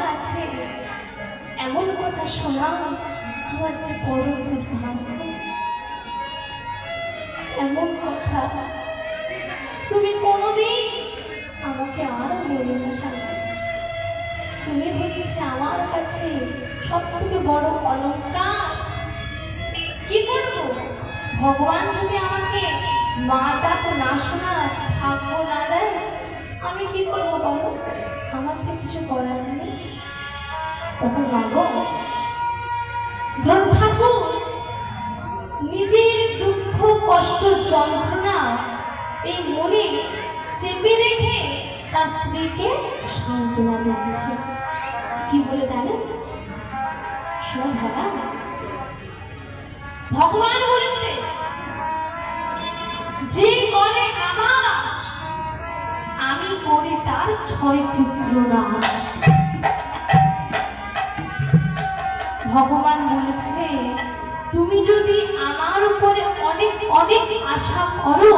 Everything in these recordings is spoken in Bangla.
কাছে এমন কথা শোনা আমার যে বড় দুর্ভাগ্য। এমন কথা তুমি কোনোদিন আমাকে আর বলো না স্বামী। তুমি হচ্ছে আমার কাছে সব থেকে বড় অলংকার। কি করবো, ভগবান যদি আমাকে মা ডাক না শোনার ভাগ্য না দেয়, আমি কি করবো বলো? আমার যে কিছু করার নেই। তখন মাগো ধন ঠাকুর নিজের দুঃখ কষ্ট যন্ত্রণা এই মনে চেপে রেখে তার স্ত্রীকে সান্ত্বনা দিচ্ছে। কি বলে জানেন? শোধরা ভগবান বলেছে, যে করে আমার আশ আমি করি তার 6 পুত্র নাশ। ভগবান বলেছে, তুমি যদি আমার উপরে অনেক অনেক আশা করো,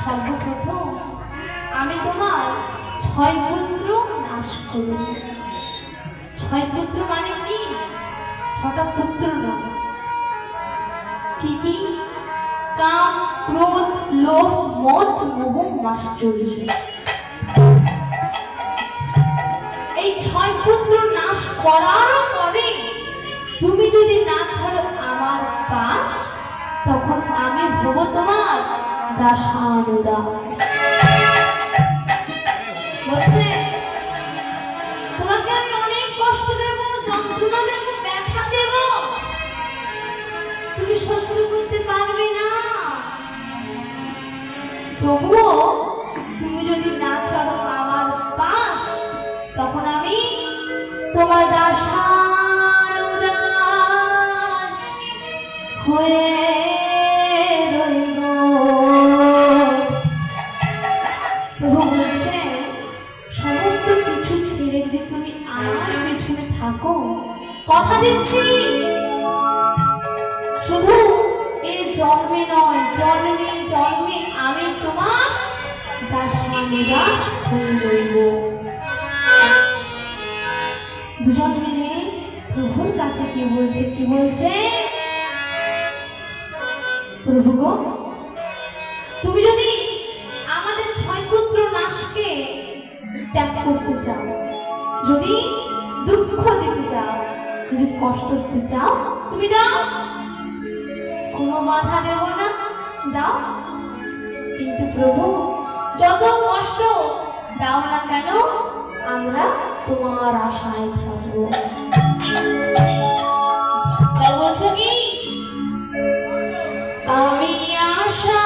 সর্বপ্রথম আমি তোমার 6 পুত্র নাশ করব। 6 পুত্র মানে কি? 6টা পুত্র নয়। কি কি? কাম, ক্রোধ, লোভ, মদ, মোহ, মাশ্চর্য। এই 6 পুত্র নাশ করার পরে তুমি যদি না ছাড়ো আমার পাশ, তখন আমি হব তোমার দাসানুদাস। বলছে, তোমাকে আমি অনেক কষ্ট দেব, যন্ত্রণা দেব, ব্যথা দেব, তুমি সহ্য করতে পারবে না। তবুও তুমি যদি না ছাড়ো আমার পাশ, তখন আমি তোমার দাসানুদাস হয়ে রইব। প্রভু বলছে, সমস্ত কিছু ছেড়ে যদি তুমি আমার পেছনে থাকো, কথা দিচ্ছি শুধু এই জন্মে নয়, জন্মে জন্মে আমি তোমার দাসানুদাস হয়ে রইব। দুজন মিলে প্রভুর কাছে কি বলছে? কি বলছে? প্রভু গো, তুমি যদি আমাদের 6 পুত্র নাশকে ত্যাগ করতে চাও, যদি দুঃখ দিতে চাও, যদি কষ্ট দিতে চাও, তুমি দাও, কোনো বাধা দেব না, দাও। কিন্তু প্রভু, যত কষ্ট দাও না কেন, আমরা তোমার আশায় থাকবো। তাই বলছে কি, আমি আশা